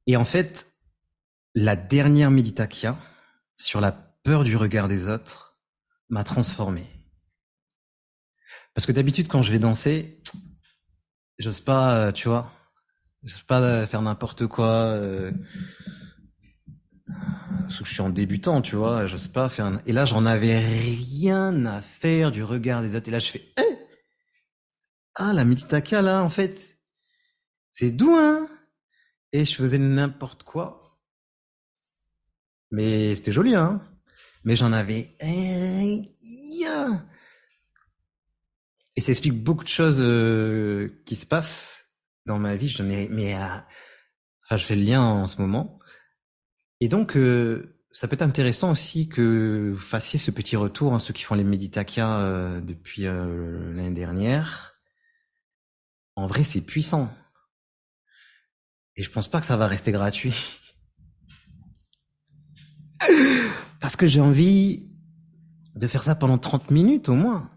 Et en fait, la dernière méditation sur la peur du regard des autres m'a transformé. Parce que d'habitude, quand je vais danser, j'ose pas, tu vois, j'ose pas faire n'importe quoi. Parce que je suis en débutant, tu vois, j'ose pas faire. Et là, j'en avais rien à faire du regard des autres. Et là, je fais, ah, la méditation là, en fait, c'est doux, hein. Et je faisais n'importe quoi, mais c'était joli, hein. Mais j'en avais rien. Et ça explique beaucoup de choses qui se passent dans ma vie. Enfin, je fais le lien en ce moment. Et donc, ça peut être intéressant aussi que vous fassiez ce petit retour, hein, ceux qui font les Meditakia depuis l'année dernière. En vrai, c'est puissant. Et je pense pas que ça va rester gratuit. Parce que j'ai envie de faire ça pendant 30 minutes au moins.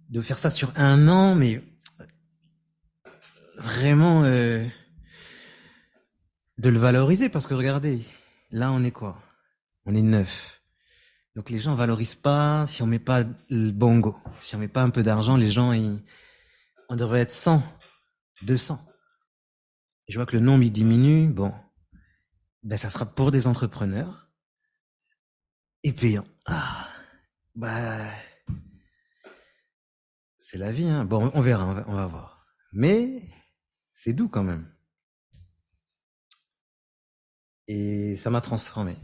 De faire ça sur un an, mais vraiment de le valoriser. Parce que regardez, là on est quoi? On est neuf. Donc les gens valorisent pas si on met pas le bongo. Si on met pas un peu d'argent, on devrait être 100, 200. Je vois que le nombre il diminue. Bon, ben ça sera pour des entrepreneurs et payant. Ah, bah c'est la vie, hein. Bon, on verra, on va voir. Mais c'est doux quand même. Et ça m'a transformé.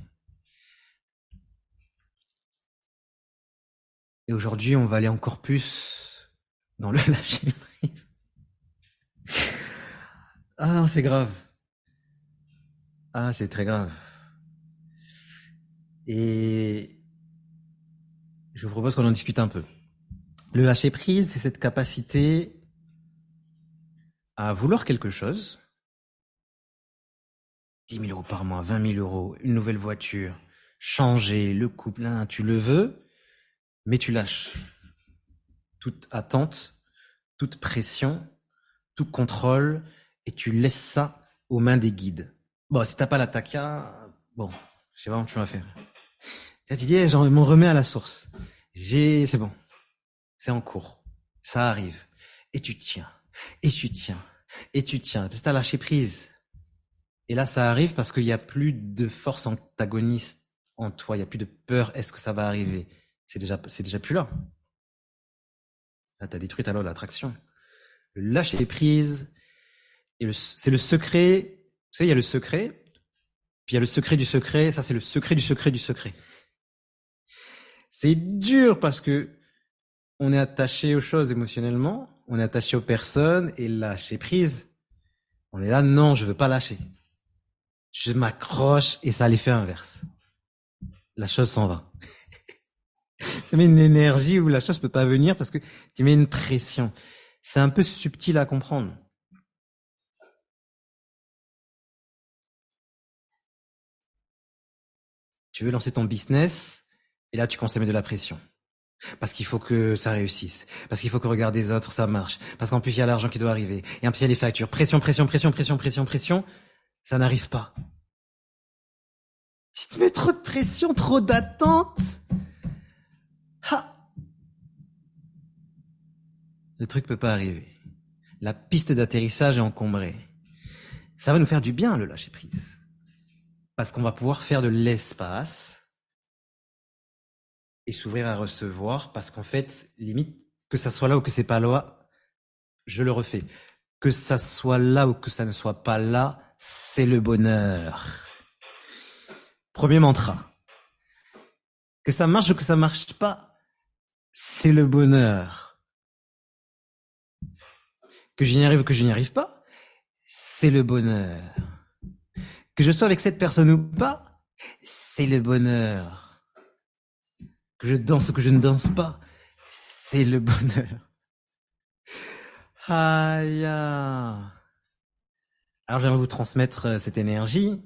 Et aujourd'hui, on va aller encore plus dans le lâcher prise. Ah non, c'est grave. Ah, c'est très grave. Et je vous propose qu'on en discute un peu. Le lâcher prise, c'est cette capacité à vouloir quelque chose. 10 000 € par mois, 20 000 €, une nouvelle voiture, changer, le couple, là, tu le veux, mais tu lâches. Toute attente, toute pression, tout contrôle, et tu laisses ça aux mains des guides. Bon, si t'as pas la taquia, bon, je sais pas comment tu vas faire. Tu dis, eh, j'en m'en remets à la source. C'est bon, c'est en cours, ça arrive. Et tu tiens, et tu tiens, et tu tiens. Parce que t'as lâché prise. Et là, ça arrive parce qu'il n'y a plus de force antagoniste en toi. Il n'y a plus de peur. Est-ce que ça va arriver? C'est déjà plus là. Là, t'as détruit alors l'attraction. Le lâcher prise, c'est le secret. Vous savez, il y a le secret, puis il y a le secret du secret. Ça, c'est le secret du secret du secret. C'est dur parce que on est attaché aux choses émotionnellement, on est attaché aux personnes et lâcher prise. On est là, non, je veux pas lâcher. Je m'accroche et ça a l'effet inverse. La chose s'en va. Ça met une énergie où la chose peut pas venir parce que tu mets une pression. C'est un peu subtil à comprendre. Tu veux lancer ton business et là tu commences à mettre de la pression. Parce qu'il faut que ça réussisse. Parce qu'il faut que regarder les autres, ça marche. Parce qu'en plus il y a l'argent qui doit arriver. Et en plus il y a les factures. Pression, pression, pression, pression, pression, pression. Ça n'arrive pas. Tu te mets trop de pression, trop d'attente. Ha! Le truc peut pas arriver. La piste d'atterrissage est encombrée. Ça va nous faire du bien le lâcher prise. Parce qu'on va pouvoir faire de l'espace et s'ouvrir à recevoir parce qu'en fait, limite, que ça soit là ou que c'est pas là, je le refais. Que ça soit là ou que ça ne soit pas là, c'est le bonheur. Premier mantra. Que ça marche ou que ça marche pas, c'est le bonheur. Que j'y arrive ou que je n'y arrive pas, c'est le bonheur. Que je sois avec cette personne ou pas, c'est le bonheur. Que je danse ou que je ne danse pas, c'est le bonheur. Aïe. Alors j'aimerais vous transmettre cette énergie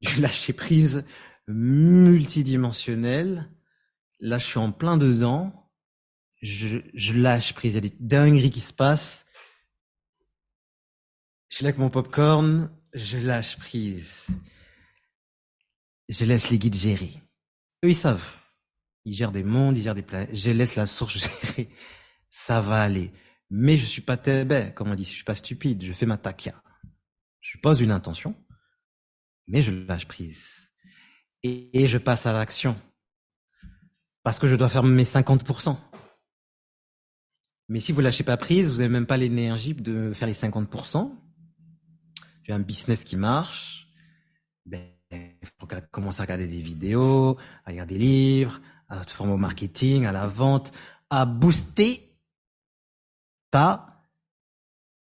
du lâcher prise multidimensionnel. Là, je suis en plein dedans. Je lâche prise. Il y a des dingueries qui se passent. suis là avec mon popcorn, je lâche prise. Je laisse les guides gérer. Eux, ils savent. Ils gèrent des mondes, ils gèrent des planètes. Je laisse la source gérer. Ça va aller. Mais je suis pas tébé, comme on dit. Je suis pas stupide. Je fais ma takia. Je pose une intention, mais je lâche prise. Et je passe à l'action. Parce que je dois faire mes 50%. Mais si vous lâchez pas prise, vous n'avez même pas l'énergie de faire les 50%. J'ai un business qui marche. Ben, il faut commencer à regarder des vidéos, à lire des livres, à te former au marketing, à la vente, à booster ta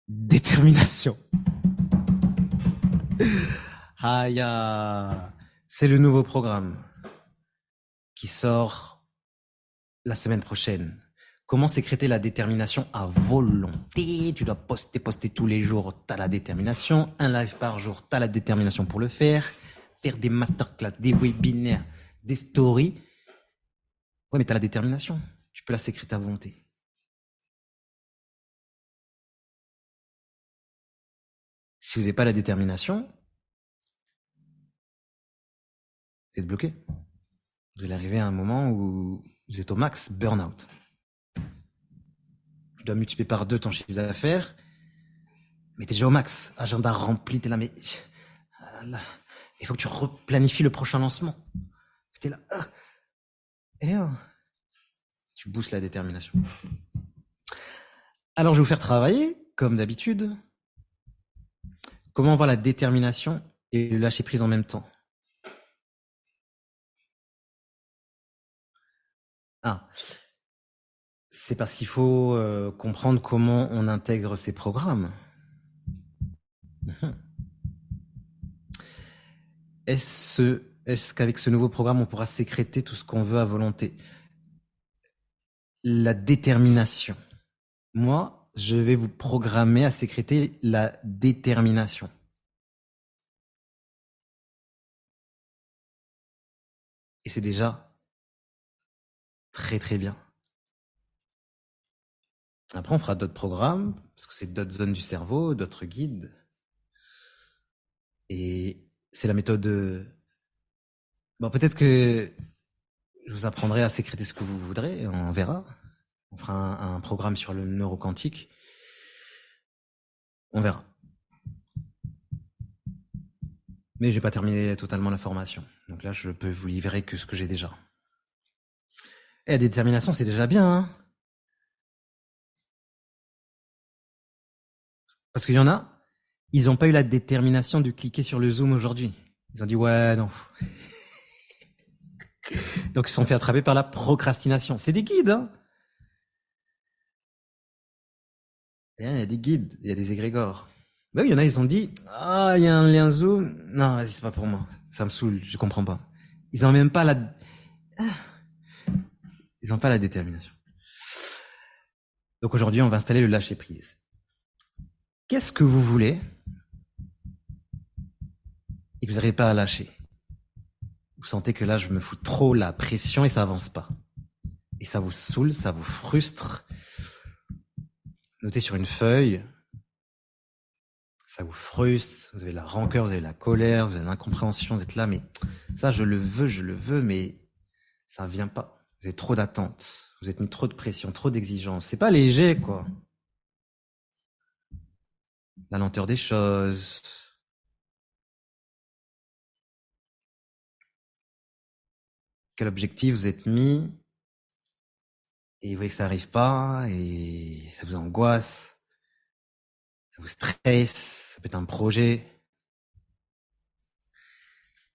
détermination. Aya, c'est le nouveau programme qui sort la semaine prochaine. Comment sécréter la détermination à volonté? Tu dois poster tous les jours, t'as la détermination. Un live par jour, t'as la détermination pour le faire. Faire des masterclass, des webinaires, des stories. Ouais, mais t'as la détermination. Tu peux la sécréter à volonté. Si vous n'avez pas la détermination, vous êtes bloqué. Vous allez arriver à un moment où vous êtes au max burn-out. Tu dois multiplier par 2 ton chiffre d'affaires, mais t'es déjà au max. Agenda rempli, t'es là, mais là, il faut que tu replanifies le prochain lancement. T'es là, et tu boostes la détermination. Alors, je vais vous faire travailler, comme d'habitude. Comment voir la détermination et le lâcher prise en même temps? C'est parce qu'il faut comprendre comment on intègre ces programmes. Est-ce qu'avec ce nouveau programme, on pourra sécréter tout ce qu'on veut à volonté? La détermination. Moi, je vais vous programmer à sécréter la détermination. Et c'est déjà très très bien. Après, on fera d'autres programmes, parce que c'est d'autres zones du cerveau, d'autres guides. Et c'est la méthode... Bon, peut-être que je vous apprendrai à sécréter ce que vous voudrez, on verra. On fera un programme sur le neuroquantique. On verra. Mais j'ai pas terminé totalement la formation. Donc là, je peux vous livrer que ce que j'ai déjà. Et la détermination, c'est déjà bien, hein. Parce qu'il y en a, ils n'ont pas eu la détermination de cliquer sur le Zoom aujourd'hui. Ils ont dit, ouais, non. Donc, ils se sont fait attraper par la procrastination. C'est des guides, hein. Il y a des guides, il y a des égrégores. Ben oui, il y en a, ils ont dit, ah, il y a un lien Zoom. Non, vas-y, c'est pas pour moi. Ça me saoule, je comprends pas. Ils n'ont même pas la... Ils n'ont pas la détermination. Donc aujourd'hui, on va installer le lâcher-prise. Qu'est-ce que vous voulez et que vous n'arrivez pas à lâcher? Vous sentez que là, je me fous trop la pression et ça avance pas. Et ça vous saoule, ça vous frustre. Notez sur une feuille. Ça vous frustre, vous avez la rancœur, vous avez la colère, vous avez l'incompréhension, vous êtes là, mais ça, je le veux, mais ça vient pas. Vous avez trop d'attentes, vous êtes mis trop de pression, trop d'exigences. C'est pas léger, quoi. La lenteur des choses. Quel objectif vous êtes mis et vous voyez que ça arrive pas et ça vous angoisse, ça vous stresse, ça peut être un projet.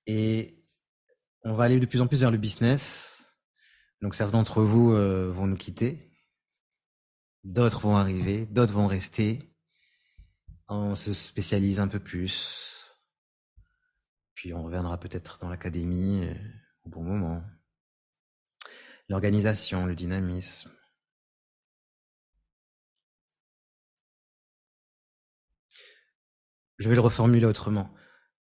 Et on va aller de plus en plus vers le business. Donc certains d'entre vous vont nous quitter, d'autres vont arriver, d'autres vont rester. On se spécialise un peu plus. Puis on reviendra peut-être dans l'académie au bon moment. L'organisation, le dynamisme. Je vais le reformuler autrement.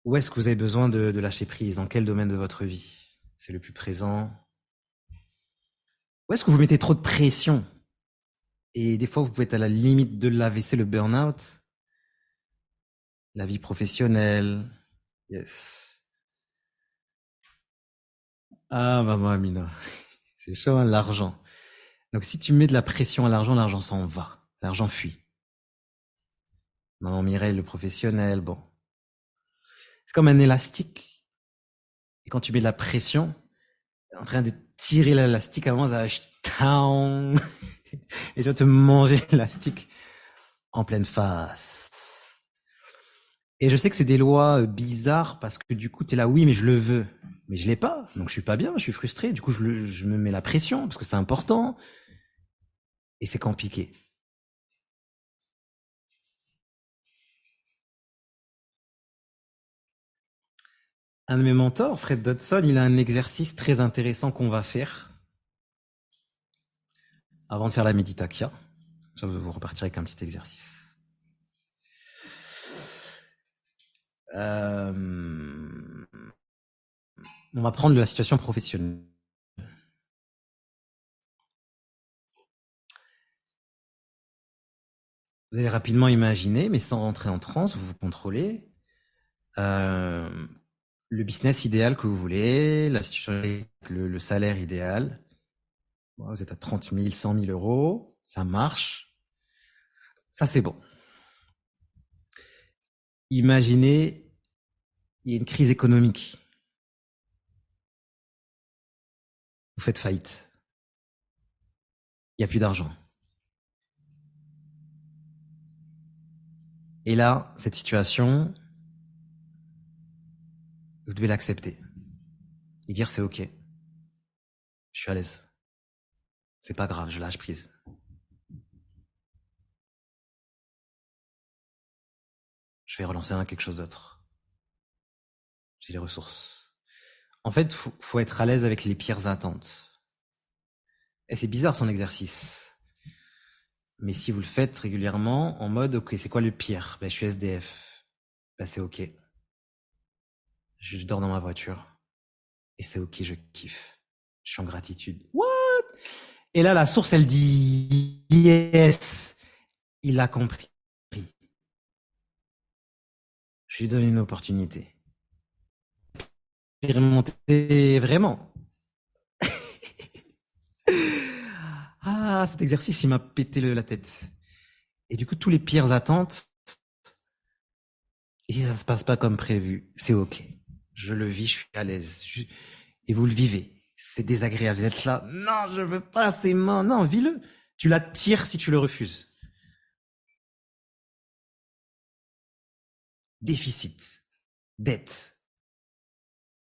Où est-ce que vous avez besoin de lâcher prise? Dans quel domaine de votre vie? C'est le plus présent? Où est-ce que vous mettez trop de pression? Et des fois, vous pouvez être à la limite de l'AVC, le burn-out. la vie professionnelle. Yes. Ah, maman Amina, c'est chaud, hein, l'argent. Donc, si tu mets de la pression à l'argent, l'argent s'en va. L'argent fuit. Maman Mireille, le professionnel, bon. C'est comme un élastique. Et quand tu mets de la pression, t'es en train de tirer l'élastique, à un moment, ça va taon, et tu vas te manger l'élastique en pleine face. Et je sais que c'est des lois bizarres parce que du coup, tu es là, oui, mais je le veux. Mais je l'ai pas, donc je suis pas bien, je suis frustré. Du coup, je me mets la pression parce que c'est important. Et c'est compliqué. Un de mes mentors, Fred Dodson, il a un exercice très intéressant qu'on va faire avant de faire la méditation. Je vais vous repartir avec un petit exercice. On va prendre la situation professionnelle. Vous allez rapidement imaginer, mais sans rentrer en transe, vous vous contrôlez. Le business idéal que vous voulez, la situation, le salaire idéal. Bon, vous êtes à 30 000, 100 000 euros, ça marche. Ça, c'est bon. Imaginez, il y a une crise économique. Vous faites faillite. Il n'y a plus d'argent. Et là, cette situation, vous devez l'accepter. Et dire c'est ok. Je suis à l'aise. C'est pas grave, je lâche prise. Je vais relancer quelque chose d'autre. J'ai les ressources. En fait, faut être à l'aise avec les pires attentes. Et c'est bizarre son exercice. Mais si vous le faites régulièrement, en mode, ok, c'est quoi le pire? Ben, je suis SDF. Ben, c'est ok. Je dors dans ma voiture. Et c'est ok, je kiffe. Je suis en gratitude. What? Et là, la source, elle dit, yes, il a compris. Je lui donne une opportunité. Remonter vraiment. Ah, cet exercice, il m'a pété la tête. Et du coup, tous les pires attentes, et si ça se passe pas comme prévu, c'est ok. Je le vis, je suis à l'aise. Et vous le vivez. C'est désagréable. Vous êtes là, non, je veux pas, c'est mort. Non, vis-le. Tu l'attires si tu le refuses. Déficit, dette.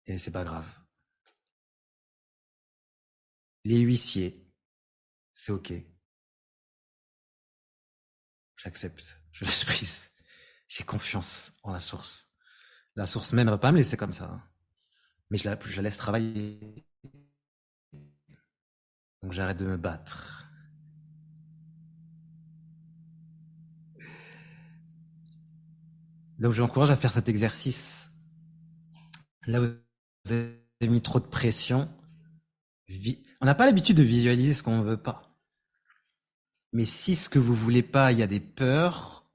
Et c'est pas grave. Les huissiers, c'est ok. J'accepte. Je laisse prise. J'ai confiance en la source. La source même ne va pas me laisser comme ça, hein. Mais je la laisse travailler. Donc j'arrête de me battre. Donc je vous encourage à faire cet exercice. Là où vous avez mis trop de pression, on n'a pas l'habitude de visualiser ce qu'on ne veut pas. Mais si ce que vous voulez pas, il y a des peurs,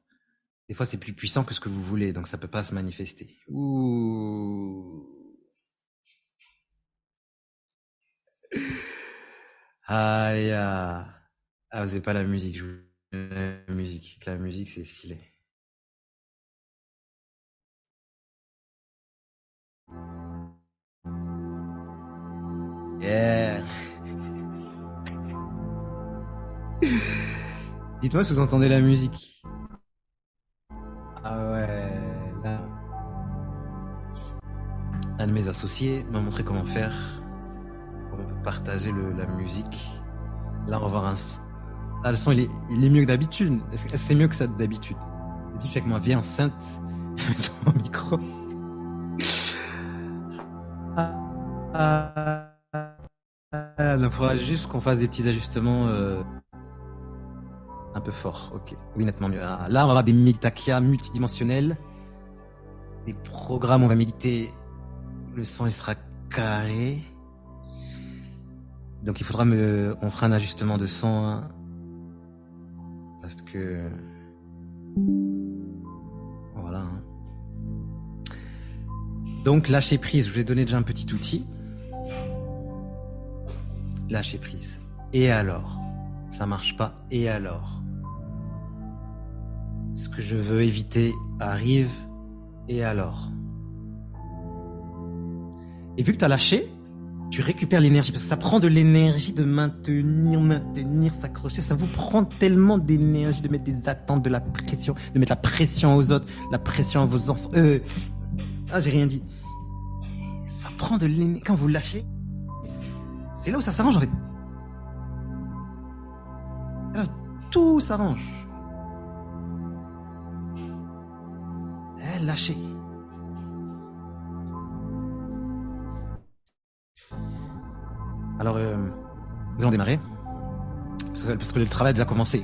des fois c'est plus puissant que ce que vous voulez, donc ça peut pas se manifester. Ouh. Aïe. Ah, vous n'avez pas la musique, je vous la musique. La musique, c'est stylé. Yeah. Dites-moi si vous entendez la musique. Ah ouais, là, un de mes associés m'a montré comment faire pour partager la musique. Là, on va voir un. Ah, le son, il est mieux que d'habitude. Est-ce que c'est mieux que ça d'habitude? D'habitude, avec ma vieille enceinte, dans mon micro. Il faudra juste qu'on fasse des petits ajustements un peu forts. Ok, oui, nettement mieux. Ah, là, on va avoir des méditakia multidimensionnels. Des programmes, on va méditer. Le son, il sera carré. Donc, on fera un ajustement de son. Hein, parce que. Voilà. Hein. Donc, lâcher prise, je vous ai donné déjà un petit outil. Lâcher prise. Et alors? Ça marche pas. Et alors? Ce que je veux éviter arrive. Et alors? Et vu que tu as lâché, tu récupères l'énergie. Parce que ça prend de l'énergie de maintenir, s'accrocher. Ça vous prend tellement d'énergie de mettre des attentes, de la pression, de mettre la pression aux autres, la pression à vos enfants. Ah, j'ai rien dit. Ça prend de l'énergie. Quand vous lâchez, c'est là où ça s'arrange en fait. Tout s'arrange. Lâchez. Alors, nous allons démarrer. Parce que le travail a déjà commencé.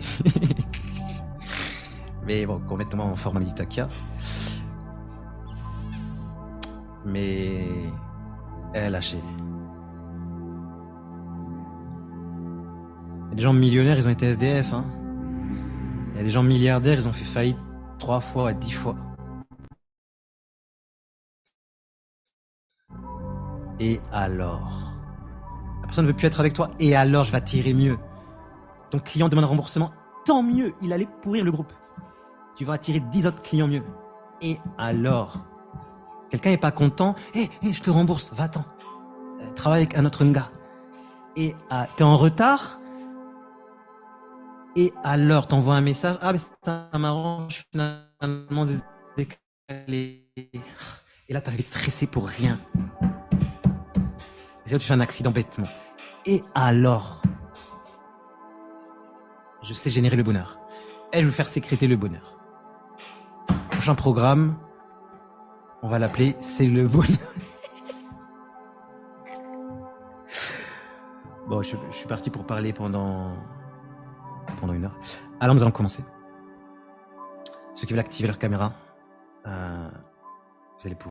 Mais bon, complètement en forme Meditakia. Mais lâchez. Il y a des gens millionnaires, ils ont été SDF. Hein. Il y a des gens milliardaires, ils ont fait faillite 3 fois, 10 fois. Et alors? La personne ne veut plus être avec toi. Et alors, je vais attirer mieux. Ton client demande un remboursement. Tant mieux, il allait pourrir le groupe. Tu vas attirer 10 autres clients mieux. Et alors? Quelqu'un n'est pas content. Je te rembourse, va-t'en. Travaille avec un autre gars. Et t'es en retard. Et alors, t'envoies un message. Ah, mais ça m'arrange finalement de décaler. Et là, t'arrives stressé pour rien. Et là, tu fais un accident bêtement. Et alors? Je sais générer le bonheur. Et je vais vous faire sécréter le bonheur. Prochain programme, on va l'appeler C'est le bonheur. Bon, je suis parti pour parler pendant 1 heure. Alors, nous allons commencer. Ceux qui veulent activer leur caméra, vous allez pouvoir.